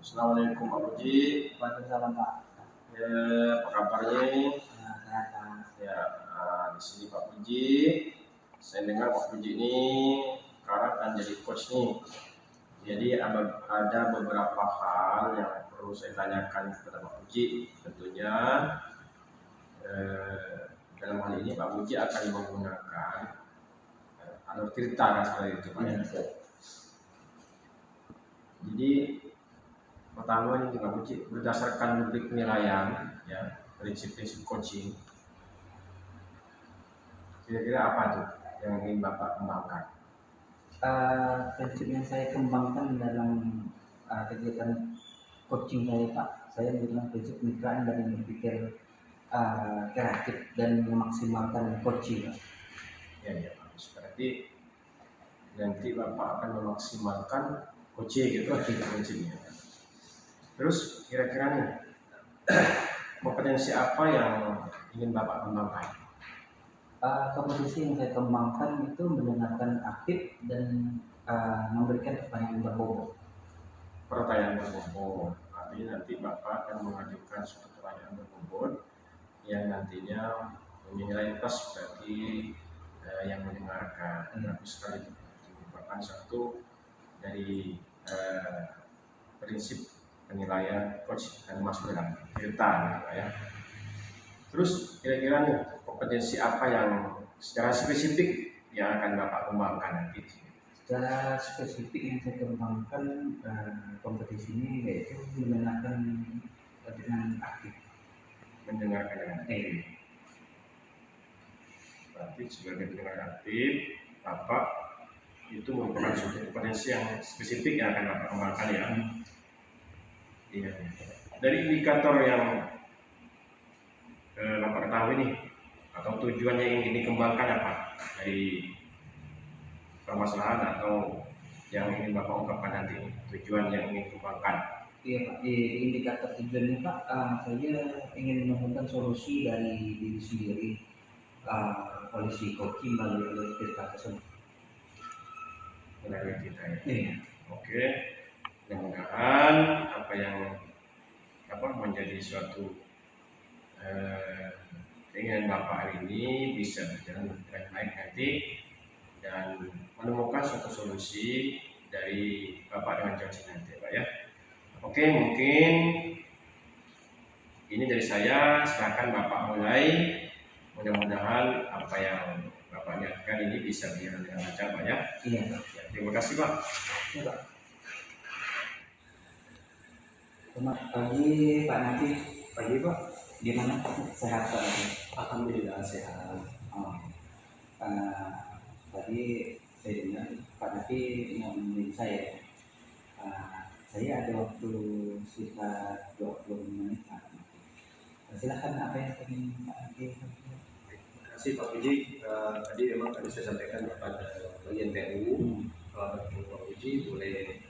Assalamualaikum Pak Puji. Waalaikumsalam Pak. Ya, apa kabarnya? Sehat Pak. Ya, di sini Pak Puji. Saya dengar Pak Puji ini sekarang kan jadi coach nih. Jadi ada beberapa hal yang perlu saya tanyakan kepada Pak Puji. Tentunya dalam hal ini Pak Puji akan menggunakan alur cerita kan seperti itu Pak. Jadi pertama ini Pak Puji berdasarkan rubrik penilaian ya, prinsip-prinsip coaching. Kira-kira apa tuh yang ingin Bapak kembangkan? Prinsip yang saya kembangkan dalam kegiatan coaching saya Pak, saya menggunakan prinsip kemitraan dan berpikir kreatif dan memaksimalkan coaching Pak. Ya bagus. Berarti nanti Bapak akan memaksimalkan coaching gitu prinsipnya. Terus kira-kira nih kompetensi apa yang ingin Bapak kembangkan? Kompetensi yang saya kembangkan itu mendengarkan aktif dan memberikan pertanyaan berbobot. Pertanyaan berbobot. Artinya nanti Bapak akan mengajukan suatu pertanyaan berbobot yang nantinya menilai plus bagi yang mendengarkan. Bagus sekali. Itu merupakan satu dari prinsip penilaian coach dan masuk dalam cerita gitu ya. Terus kira-kira nih kompetensi apa yang secara spesifik yang akan Bapak kembangkan nanti? Secara spesifik yang saya kembangkan kompetisi ini yaitu mendengarkan dengan aktif. Mendengarkan dengan aktif. Berarti sebagai pendengar aktif, Bapak itu merupakan suatu kompetensi yang spesifik yang akan Bapak kembangkan ya. Iya. Dari indikator yang Bapak ketahui nih, atau tujuannya yang ingin dikembangkan apa dari permasalahan atau yang ingin Bapak ungkapkan nanti, tujuan yang ingin dikembangkan? Iya Pak, di indikator tujuannya Pak, saya ingin menemukan solusi dari diri sendiri, polisi coaching melalui cerita tersebut. Melalui kita ya. Iya. Oke, mudah-mudahan apa yang menjadi suatu keinginan Bapak hari ini bisa berjalan dengan baik nanti dan menemukan suatu solusi dari Bapak dengan coaching nanti Pak ya. Oke, mungkin ini dari saya, silakan Bapak mulai. Mudah-mudahan apa yang Bapak niatkan ini bisa berjalan dengan lancar Pak ya. Iya. Ya, terima kasih Pak. Iya Pak. Selamat pagi Pak Nafi. Pagi Pak. Gimana? Sehat Pak? Alhamdulillah sehat. Tadi saya dengar Pak Nafi mau menemui saya. Saya ada waktu sekitar 20 menit Pak. Silakan apa yang ingin Pak Nafi. Terima kasih Pak Puji. Tadi memang saya sampaikan kepada bagian PU, kalau Pak Puji boleh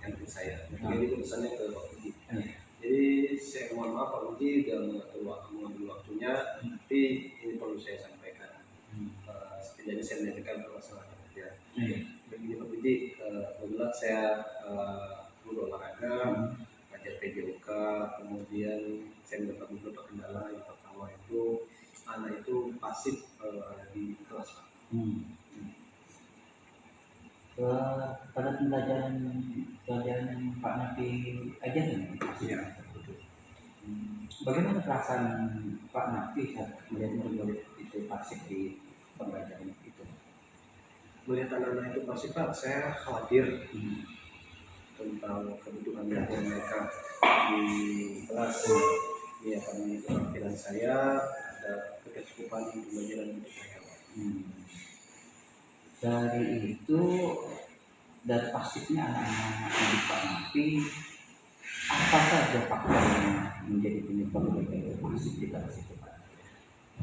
nanti saya. Ini urusannya ke Pak Puji. Jadi saya mohon maaf Pak Puji dalam mengambil waktunya, tapi ini perlu saya sampaikan. Setidaknya saya menyampaikan permasalahan ya. Begini Pak Puji, kebetulan saya guru olahraga, ngajar PJOK, kemudian saya mendapat beberapa kendala. Yang pertama itu anak itu pasif di kelas Pak. Pada pelajaran Pak Nafi ajaran Iya. Bagaimana perasaan Pak Nafi saat melihat murid-murid itu pasif di pembelajaran itu? Melihat anak-anak itu pasif Pak, saya khawatir tentang kebutuhan belajar mereka di kelas. Ya, karena penampilan saya ada kecukupan pembelajaran untuk mereka. Dari itu, dari pasifnya anak-anak di Pak Nafi, apa saja faktor yang menjadi penyebab mereka pasif di kelas itu Pak?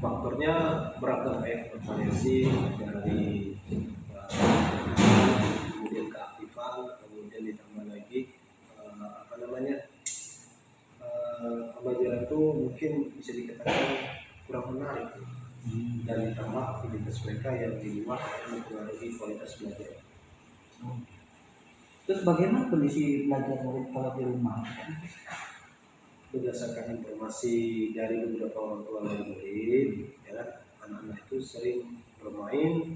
Faktornya beragam ya, bervariasi dari kemudian keaktifan, kemudian ditambah lagi pembelajaran itu mungkin bisa dikatakan kurang menarik dan ditambah aktivitas mereka yang di luar akan mempengaruhi kualitas belajar. Terus bagaimana kondisi belajar murid kalau di rumah? Berdasarkan informasi dari beberapa orang tua murid, ya, anak-anak itu sering bermain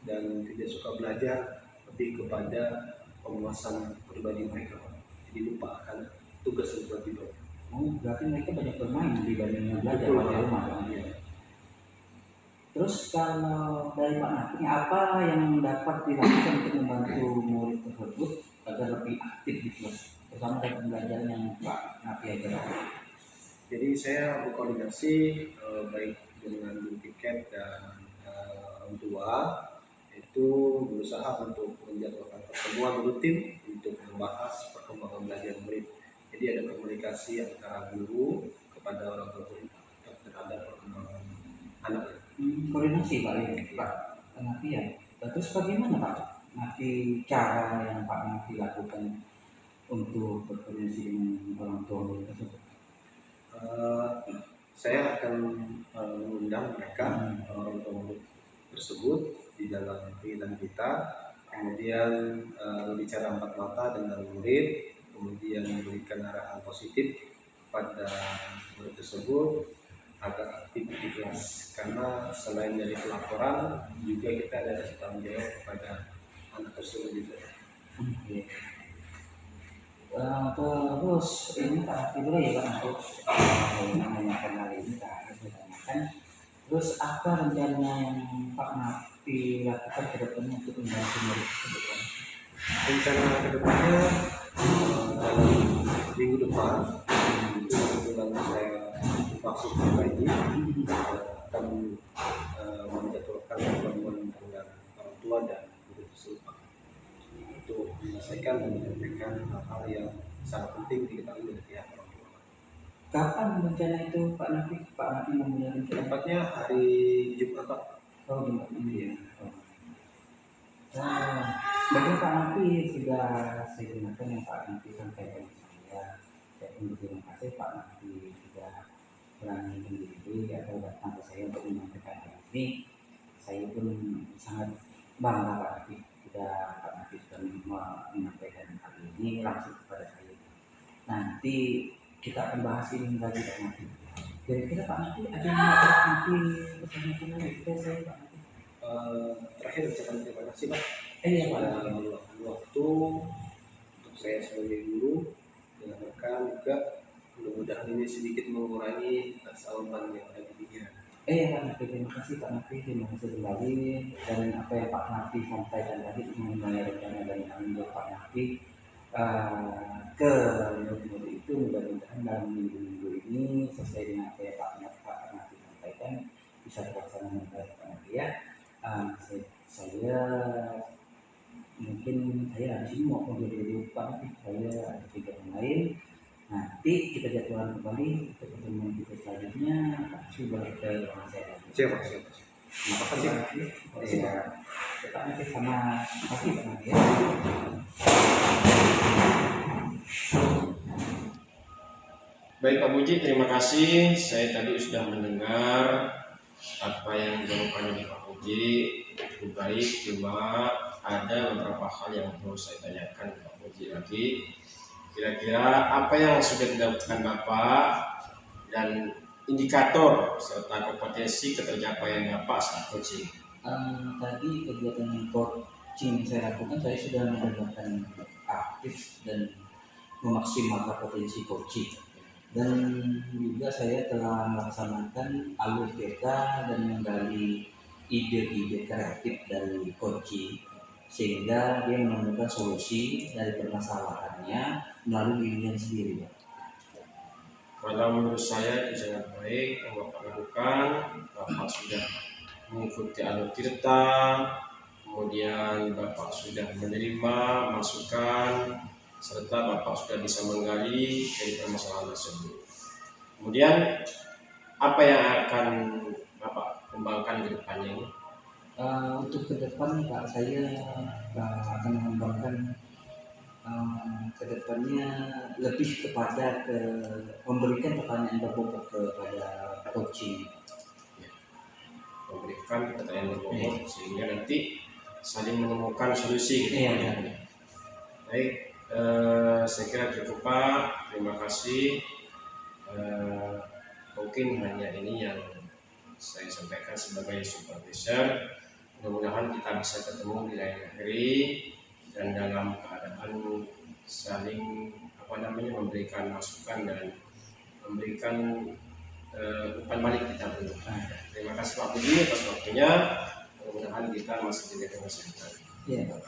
dan tidak suka belajar, lebih kepada penguasaan pribadi mereka. Jadi lupa akan tugas yang telah diberi. Oh, berarti mereka banyak bermain dibanding belajar Betul, di Pak. rumah. Iya. Terus kalau dari Pak Nafi, apa yang dapat dilakukan untuk membantu murid tersebut agar lebih aktif di kelas, terutama dalam belajar yang Pak Nafi ajarkan? Jadi saya berkoordinasi baik dengan guru piket dan orang tua, itu berusaha untuk menjadwalkan pertemuan rutin untuk membahas perkembangan belajar murid. Jadi ada komunikasi antara guru kepada orang tua murid terhadap perkembangan anak. Koordinasi Pak ya, Pak Nafi ya. Terus bagaimana Pak Nafi cara yang Pak Nafi lakukan untuk berkoordinasi dengan orang tua murid tersebut? Eh, saya akan mengundang mereka orang tua murid tersebut di dalam kegiatan kita, kemudian berbicara empat mata dengan murid, kemudian memberikan arahan positif pada murid tersebut agar aktif di kelas, karena selain dari pelaporan juga kita ada rasa tanggung jawab kepada anak tersebut juga. Oke. Terus ini Pak Nafi dulu ya Pak untuk menanyakan hal ini Pak harus ditanyakan. Terus apa rencana yang Pak Nafi lakukan ke depannya untuk membantu murid tersebut? Pak? Rencana kedepannya dalam minggu depan itu kebetulan saya masuk lagi akan menjadwalkan pertemuan dengan orang tua dan guru tersebut untuk menyelesaikan dan menyampaikan hal-hal yang sangat penting diketahui oleh pihak orang tua. Kapan rencana itu Pak Nafi? Pak Nafi memulai rencana? Tepatnya hari Jumat, Pak. Oh, Jumat ini ya. Oh. Nah, bagi Pak Nafi sudah saya gunakan yang Pak Nafi sampaikan ke saya. Saya pun berterima kasih Pak Nafi sudah berani diri atau datang ke saya untuk menyampaikan hal ini. Saya pun sangat bangga Pak Nafi sudah Pak Nafi sudah menyampaikan hal ini langsung kepada saya. Nanti kita akan bahas ini lagi Pak Nafi. Kira-kira Pak Nafi ada yang mau Pak Nafi pesan-pesan lagi ke saya Pak Nafi? Terakhir ucapan terima kasih, Pak, Iya Pak. pada meluangkan waktu untuk saya sebagai guru dengan rekan juga. Mudah-mudahan ini sedikit mengurangi kesalahan yang ada di pikiran. Pak Nafi, terima kasih Pak Nafi, terima kasih kembali dan apa yang Pak Nafi sampaikan tadi mengenai rencana dan tanggung jawab Pak Nafi ke murid-murid itu mudah-mudahan dalam minggu-minggu ini sesuai dengan apa yang Pak Nafi sampaikan bisa terlaksana dengan baik Pak Nafi ya. Saya mungkin saya di sini mau jadi lupa Nafi, saya ada kegiatan lain. Nanti kita jadwalkan kembali untuk pertemuan kita selanjutnya. Coba ke ruangan saya lagi. Siapa? Siapa? Terima kasih Pak Nafi. Ya, Pak Nafi sama kasih Pak Nafi ya. Baik Pak Puji, terima kasih. Saya tadi sudah mendengar apa yang dilakukan oleh Pak Puji, cukup baik. Cuma ada beberapa hal yang perlu saya tanyakan ke Pak Puji lagi. Kira-kira apa yang sudah dilakukan Bapak dan indikator serta kompetensi ketercapaian Bapak saat coaching? Tadi kegiatan coaching yang saya lakukan, saya sudah mendapatkan aktif dan memaksimalkan potensi coaching. Dan juga saya telah melaksanakan alur peta dan menggali ide-ide kreatif dari coaching sehingga dia menemukan solusi dari permasalahannya melalui dirinya sendiri. Kalau menurut saya itu sangat baik yang Bapak lakukan. Bapak sudah mengikuti alur tirta, kemudian Bapak sudah menerima masukan, serta Bapak sudah bisa menggali dari permasalahan tersebut. Kemudian apa yang akan Bapak kembangkan ke depannya ini? Untuk ke depan Pak, saya akan mengembangkan ke depannya lebih kepada memberikan pertanyaan berbobot kepada coaching. Memberikan pertanyaan berbobot sehingga nanti saling menemukan solusi. Iya. Baik, saya kira cukup Pak. Terima kasih. Mungkin hanya ini yang saya sampaikan sebagai supervisor. Mudah-mudahan kita bisa ketemu di lain hari dan dalam keadaan saling memberikan masukan dan memberikan umpan balik kita dulu. Terima kasih Pak Budi atas waktunya. Mudah-mudahan kita masih diberikan kesehatan. Iya.